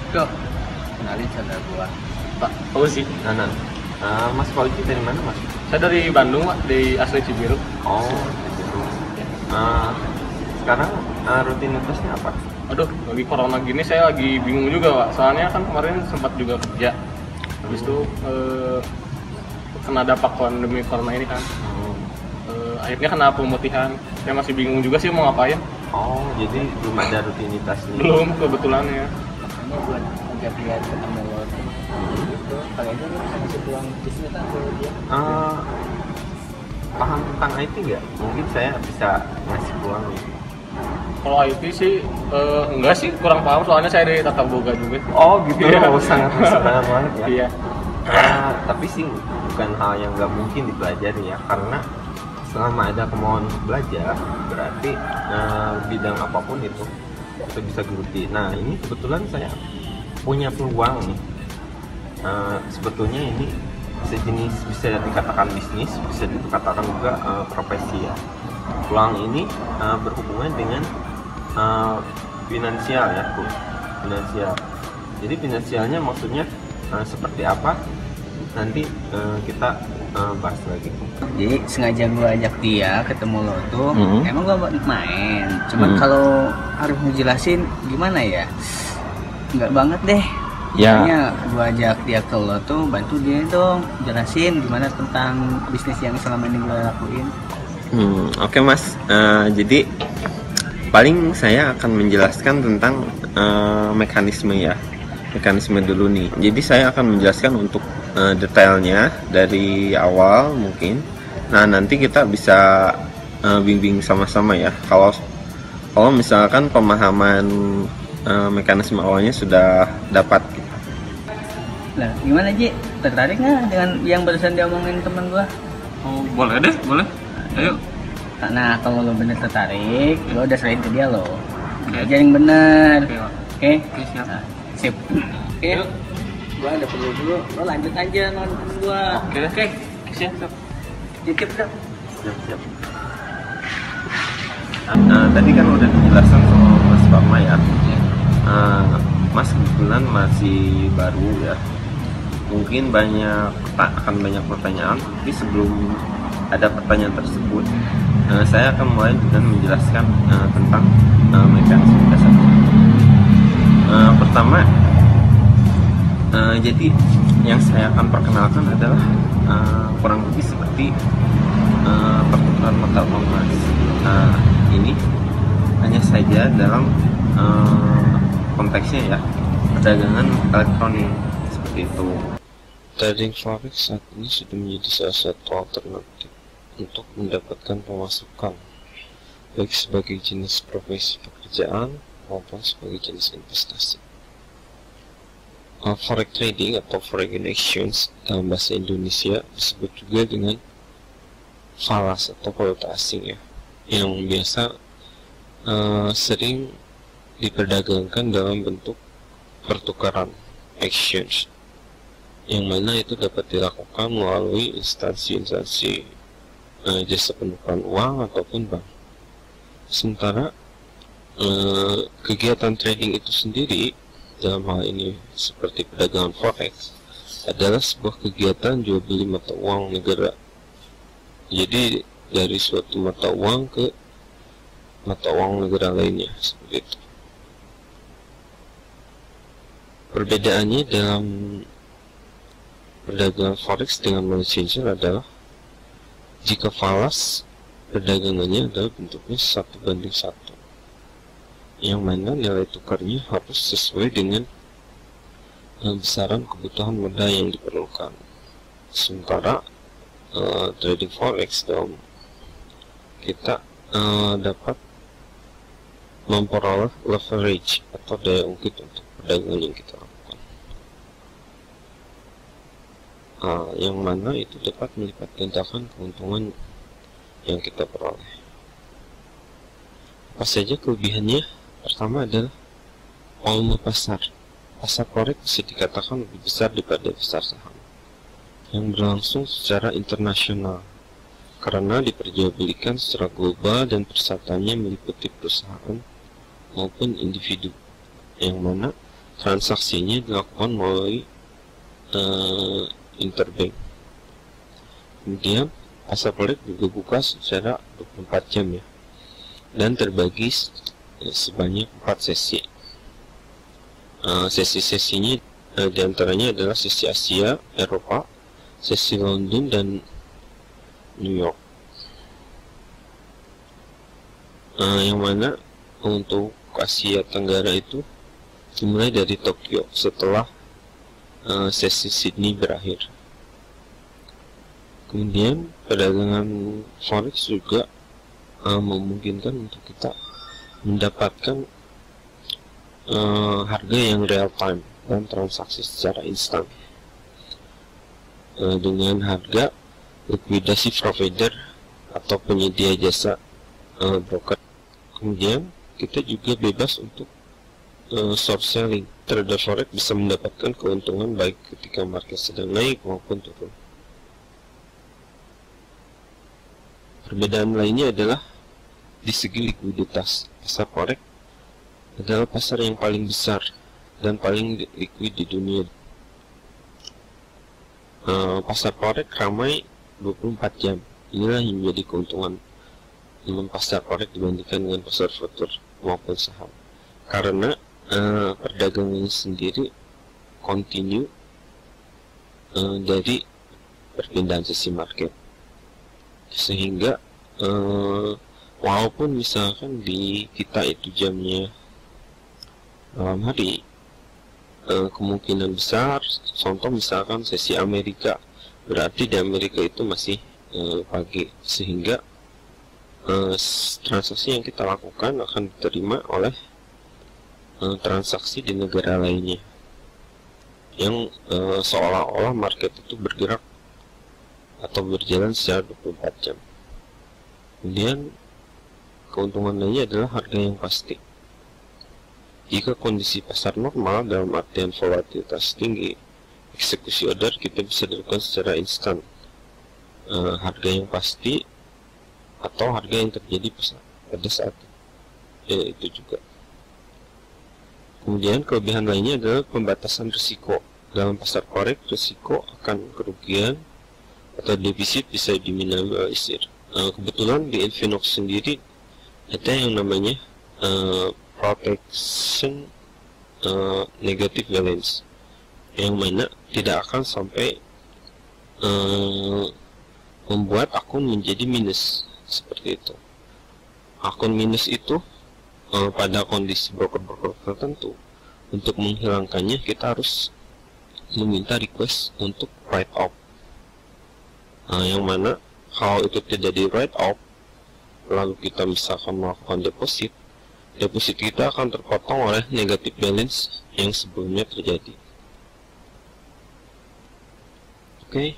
Tuh, kenalin saudara gua. Pak, apa sih? Nanan. Mas Fauzi dari mana, Mas? Saya dari Bandung, Pak, di asli Cibiru. Oh, gitu. Sekarang rutinitasnya apa? Aduh, lagi corona gini saya lagi bingung juga, Pak. Soalnya kan kemarin sempat juga kerja. Habis itu kena dampak pandemi corona ini kan. Akhirnya kena pemutihan. Saya masih bingung juga sih mau ngapain. Oh, jadi belum ada rutinitasnya. Belum kebetulannya. Makanya buat ngajak dia ketemu lo tuh. Gitu. Kayaknya lu bisa ngasih peluang bisnis kan ke dia. Paham tentang IT nggak? Mungkin saya bisa ngasih peluang nih. Kalau IT sih enggak sih, kurang paham soalnya saya dari tata boga juga. Oh gitu, Iya. sangat banget ya. Iya. Tapi sih bukan hal yang nggak mungkin dipelajari ya, karena selama ada kemauan untuk belajar, berarti bidang apapun itu kita bisa geluti. Nah ini kebetulan saya punya peluang nih. Sebetulnya ini sejenis bisa dikatakan bisnis, bisa dikatakan juga profesi ya. Peluang ini berhubungan dengan finansial ya, Bu. Finansial. Jadi finansialnya maksudnya seperti apa? Nanti kita bahas lagi. Jadi sengaja gua ajak dia ketemu lo tuh. Emang gua buat main. Cuman Hmm. kalau harus ngejelasin gimana ya? Enggak banget deh. Ya. Makanya gua ajak dia ke lo tuh, bantu dia dong jelasin gimana tentang bisnis yang selama ini gua lakuin. Oke Mas, jadi paling saya akan menjelaskan tentang mekanisme ya, mekanisme dulu nih. Jadi saya akan menjelaskan untuk detailnya dari awal mungkin. Nah nanti kita bisa bimbing sama-sama ya. Kalau misalkan pemahaman mekanisme awalnya sudah dapat. Nah, gimana Ji? Tertarik nggak dengan yang barusan diomongin teman gua? Oh, boleh deh, boleh. Ayo. Nah, kalau lo bener tertarik, lo udah serahin ke dia lo. Oke. Aja yang bener. Oke, Pak. Oke? Oke, siap. Nah, sip. Oke. Gua ada perlu dulu. Lo lanjut aja nonton gua. Oke. Oke. Siap, siap. Titip dong. Siap. Tadi kan udah dijelaskan sama Mas Bama ya. Mas kebetulan masih baru ya. Mungkin akan banyak pertanyaan, tapi sebelum ada pertanyaan tersebut, saya akan mulai dengan menjelaskan tentang mekanisme dasarnya. Pertama, jadi yang saya akan perkenalkan adalah kurang lebih seperti pertukaran mata uang Mas. Ini hanya saja dalam konteksnya ya, perdagangan elektronik seperti itu. Trading forex saat ini sudah menjadi salah satu alternatif untuk mendapatkan pemasukan, baik sebagai jenis profesi pekerjaan maupun sebagai jenis investasi. Forex trading atau foreign exchange dalam bahasa Indonesia disebut juga dengan falas atau valuta asing ya, yang biasa sering diperdagangkan dalam bentuk pertukaran exchange, yang mana itu dapat dilakukan melalui instansi-instansi jasa penukaran uang ataupun bank. Sementara kegiatan trading itu sendiri, dalam hal ini seperti perdagangan forex, adalah sebuah kegiatan jual beli mata uang negara. Jadi dari suatu mata uang ke mata uang negara lainnya, seperti itu. Perbedaannya dalam perdagangan forex dengan money changer adalah jika falas, perdagangannya adalah bentuknya 1:1, yang mana nilai tukarnya harus sesuai dengan besaran kebutuhan modal yang diperlukan. Sementara trading forex dalam kita dapat memperoleh leverage atau daya ungkit untuk perdagangan yang kita lakukan, yang mana itu dapat melipat gandakan keuntungan yang kita peroleh. Apa saja kelebihannya? Pertama adalah volume pasar. Pasar forex bisa dikatakan lebih besar daripada pasar saham, yang berlangsung secara internasional karena diperjualbelikan secara global dan persyaratannya meliputi perusahaan maupun individu, yang mana transaksinya dilakukan melalui interbank. Kemudian pasar forex juga buka secara 24 jam ya, dan terbagi sebanyak 4 sesi. Sesi-sesinya diantaranya adalah sesi Asia, Eropa, sesi London, dan New York. Yang mana untuk Asia Tenggara itu dimulai dari Tokyo setelah sesi Sydney berakhir. Kemudian perdagangan forex juga memungkinkan untuk kita mendapatkan harga yang real time dan transaksi secara instan dengan harga likuidasi provider atau penyedia jasa broker. Kemudian kita juga bebas untuk short selling. Trader forex bisa mendapatkan keuntungan baik ketika market sedang naik maupun turun. Perbedaan lainnya adalah di segi likuiditas. Pasar forex adalah pasar yang paling besar dan paling liquid di dunia. Pasar forex ramai 24 jam. Inilah yang menjadi keuntungan dengan pasar forex dibandingkan dengan pasar futur maupun saham, karena perdagangannya sendiri continue dari perpindahan sesi market, sehingga walaupun misalkan di kita itu jamnya malam hari, kemungkinan besar contoh misalkan sesi Amerika, berarti di Amerika itu masih pagi, sehingga transaksi yang kita lakukan akan diterima oleh transaksi di negara lainnya yang seolah-olah market itu bergerak atau berjalan secara 24 jam. Kemudian keuntungan lainnya adalah harga yang pasti. Jika kondisi pasar normal dalam artian volatilitas tinggi, eksekusi order kita bisa dilakukan secara instan. Harga yang pasti atau harga yang terjadi pada saat itu juga. Kemudian kelebihan lainnya adalah pembatasan risiko. Dalam pasar forex, risiko akan kerugian atau defisit bisa diminimalisir. Kebetulan di Infinox sendiri ada yang namanya protection negative balance, yang mana tidak akan sampai membuat akun menjadi minus. Seperti itu. Akun minus itu pada kondisi broker-broker tertentu, untuk menghilangkannya kita harus meminta request untuk write off. Yang mana kalau itu tidak di write off, lalu kita misalkan melakukan deposit kita akan terpotong oleh negative balance yang sebelumnya terjadi. Oke.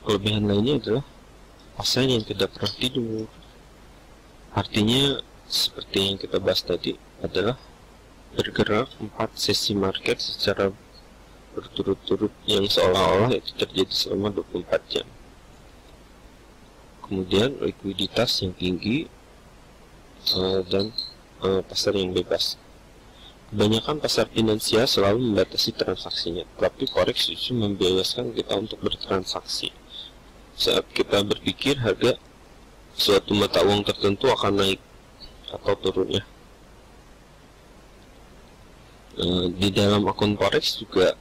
Kelebihan lainnya adalah pasar yang tidak pernah tidur. Artinya seperti yang kita bahas tadi adalah bergerak 4 sesi market secara berturut-turut yang seolah-olah itu terjadi selama 24 jam. Kemudian likuiditas yang tinggi dan pasar yang bebas. Kebanyakan pasar finansial selalu membatasi transaksinya, tapi forex justru membebaskan kita untuk bertransaksi. Saat kita berpikir harga suatu mata uang tertentu akan naik atau turunnya. Di dalam akun forex juga,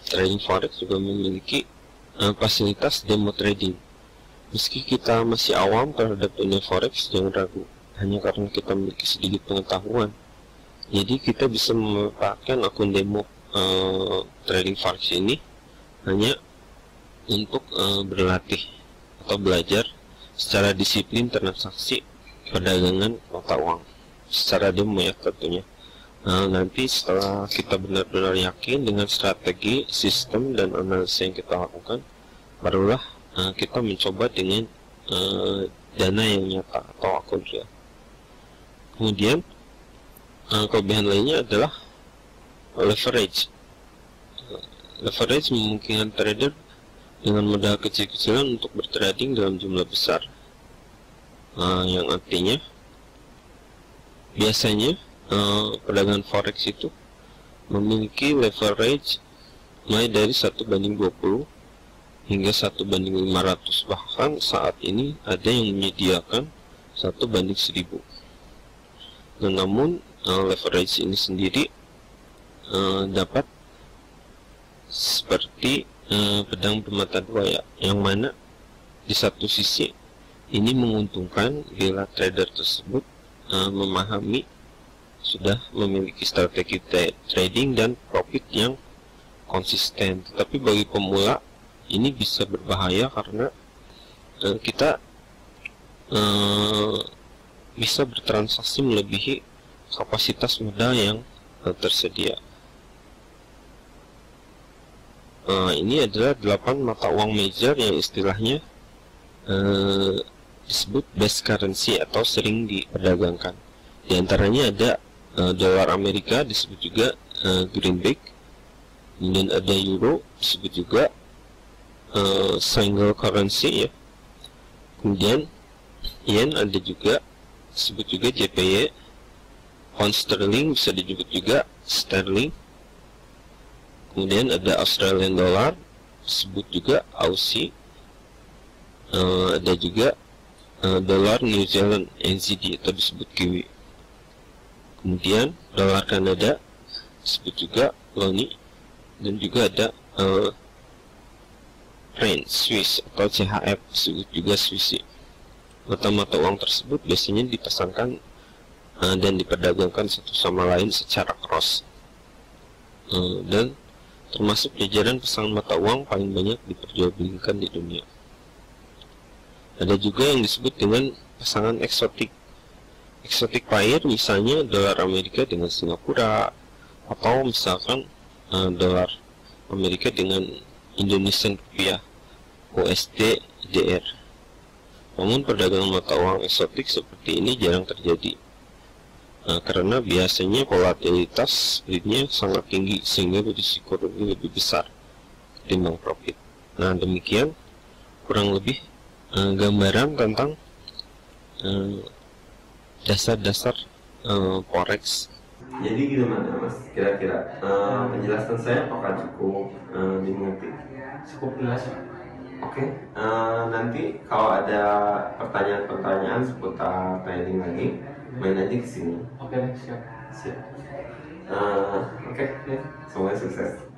trading forex juga memiliki fasilitas demo trading. Meski kita masih awam terhadap dunia forex, jangan ragu, hanya karena kita memiliki sedikit pengetahuan. Jadi kita bisa memanfaatkan akun demo trading forex ini hanya untuk berlatih atau belajar secara disiplin transaksi perdagangan mata uang secara demo ya tentunya. Nanti setelah kita benar-benar yakin dengan strategi, sistem, dan analisis yang kita lakukan, barulah kita mencoba dengan dana yang nyata atau akun real. Kemudian kelebihan lainnya adalah leverage. Leverage memungkinkan trader dengan modal kecil-kecilan untuk bertrading dalam jumlah besar, yang artinya biasanya perdagangan forex itu memiliki leverage mulai dari 1/20 hingga 1/500, bahkan saat ini ada yang menyediakan 1/1000. Nah, namun leverage ini sendiri dapat seperti pedang bermata dua ya, yang mana di satu sisi ini menguntungkan bila trader tersebut memahami, sudah memiliki strategi trading dan profit yang konsisten. Tetapi bagi pemula ini bisa berbahaya karena kita bisa bertransaksi melebihi kapasitas modal yang tersedia. Ini adalah 8 mata uang major yang istilahnya disebut best currency atau sering diperdagangkan. Di antaranya ada dolar Amerika, disebut juga greenback, kemudian ada euro, disebut juga single currency ya, kemudian yen ada juga, disebut juga JPY, pound sterling bisa disebut juga sterling, kemudian ada Australian dollar, disebut juga Aussie, ada juga dolar New Zealand NZD atau disebut Kiwi, kemudian dolar Kanada disebut juga Loni, dan juga ada Franc Swiss atau CHF disebut juga Swissie. Mata-mata uang tersebut biasanya dipasangkan dan diperdagangkan satu sama lain secara cross, dan termasuk jajaran pasangan mata uang paling banyak diperjualbelikan di dunia. Ada juga yang disebut dengan pasangan eksotik. Exotic pair misalnya dolar Amerika dengan Singapura, atau misalkan dolar Amerika dengan Indonesian rupiah, USD, DR. Namun perdagangan mata uang eksotik seperti ini jarang terjadi, karena biasanya volatilitas spreadnya sangat tinggi sehingga risiko rugi lebih besar ketimbang profit. Nah, demikian kurang lebih gambaran tentang dasar-dasar forex. Jadi gimana Mas? Kira-kira penjelasan saya apakah cukup dimengerti? Cukup jelas. Oke. Nanti kalau ada pertanyaan-pertanyaan seputar trading lagi, main aja ke sini. Oke, siap. Siap. Oke. Semoga sukses.